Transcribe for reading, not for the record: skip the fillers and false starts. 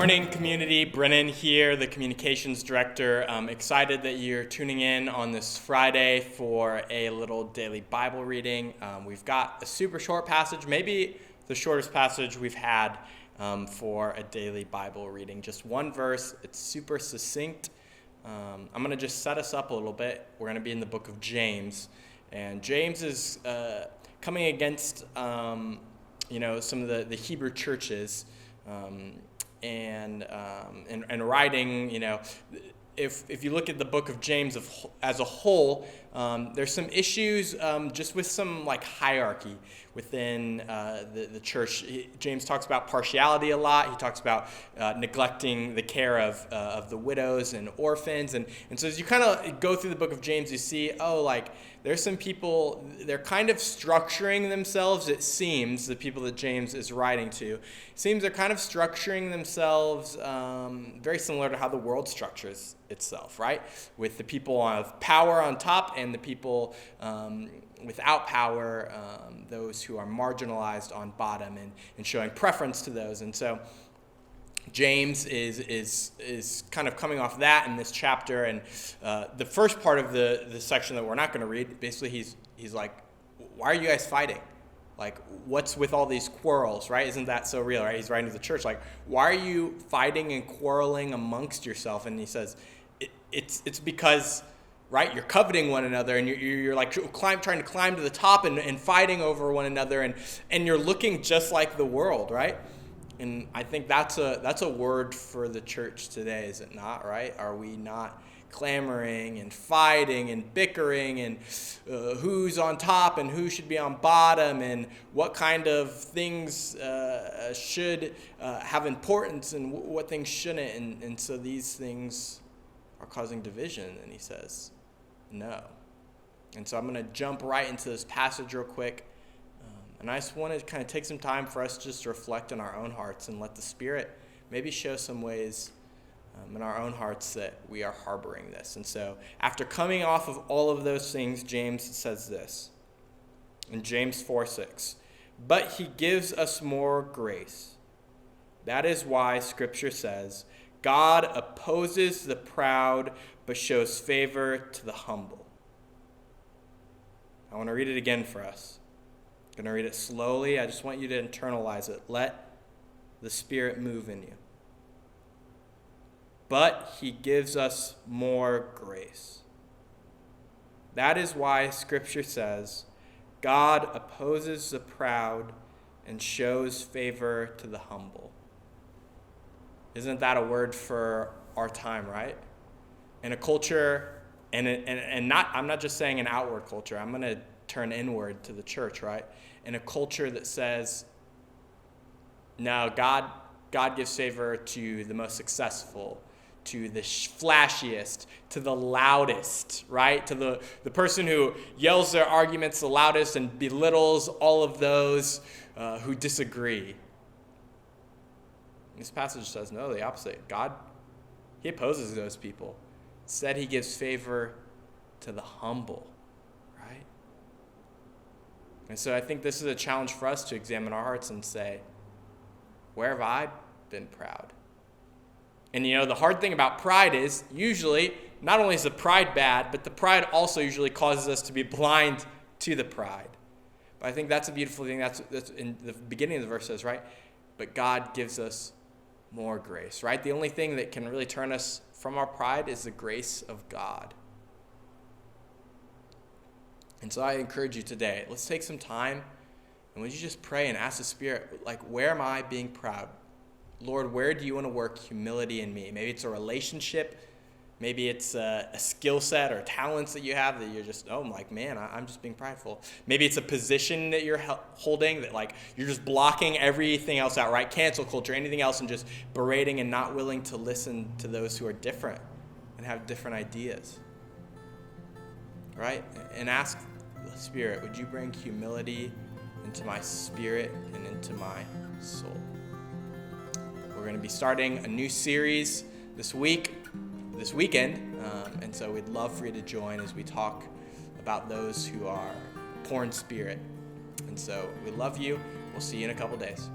Morning, community. Brennan here, the communications director. I'm excited that you're tuning in on this Friday for a little daily Bible reading. We've got a super short passage, maybe the shortest passage we've had for a daily Bible reading. Just one verse. It's super succinct. I'm going to just set us up a little bit. We're going to be in the book of James. And James is coming against some of the Hebrew churches. And writing, if you look at the book of James as a whole, there's some issues just with some hierarchy within the church. James talks about partiality a lot. He talks about neglecting the care of the widows and orphans. And so as you kind of go through the book of James, you see, there's some people, they're kind of structuring themselves, it seems, the people that James is writing to. It seems they're kind of structuring themselves very similar to how the world structures itself, right? With the people of power on top and the people without power, those who are marginalized on bottom, and showing preference to those. And so James is kind of coming off that in this chapter, and the first part of the section that we're not going to read, basically he's like, why are you guys fighting? What's with all these quarrels, right? Isn't that so real, right? He's writing to the church, why are you fighting and quarreling amongst yourself? And he says, it's because, right, you're coveting one another, and you're trying to climb to the top and fighting over one another, and you're looking just like the world, right? And I think that's a word for the church today, is it not, right? Are we not clamoring and fighting and bickering and who's on top and who should be on bottom and what kind of things should have importance and what things shouldn't? And so these things are causing division, and he says, no. And so I'm going to jump right into this passage real quick. And I just want to kind of take some time for us just to reflect on our own hearts and let the Spirit maybe show some ways in our own hearts that we are harboring this. And so after coming off of all of those things, James says this in James 4:6, but he gives us more grace. That is why Scripture says, God opposes the proud but shows favor to the humble. I want to read it again for us. I'm going to read it slowly. I just want you to internalize it. Let the Spirit move in you. But he gives us more grace. That is why Scripture says, God opposes the proud and shows favor to the humble. Isn't that a word for our time, right? In a culture, and not, I'm not just saying an outward culture. I'm going to turn inward to the church, right? In a culture that says, no, God gives favor to the most successful, to the flashiest, to the loudest, right? To the person who yells their arguments the loudest and belittles all of those who disagree. This passage says, no, the opposite. God, he opposes those people. Instead, he gives favor to the humble. And so I think this is a challenge for us to examine our hearts and say, where have I been proud? And the hard thing about pride is usually, not only is the pride bad, but the pride also usually causes us to be blind to the pride. But I think that's a beautiful thing. That's in the beginning of the verse says, right? But God gives us more grace, right? The only thing that can really turn us from our pride is the grace of God. And so I encourage you today, let's take some time, and would you just pray and ask the Spirit, where am I being proud? Lord, where do you want to work humility in me? Maybe it's a relationship. Maybe it's a skill set or talents that you have that you're just, I'm just being prideful. Maybe it's a position that you're holding that you're just blocking everything else out, right? Cancel culture, anything else, and just berating and not willing to listen to those who are different and have different ideas. Right? And ask the Spirit, would you bring humility into my spirit and into my soul? We're going to be starting a new series this weekend, and so we'd love for you to join as we talk about those who are poor in spirit. And so we love you. We'll see you in a couple days.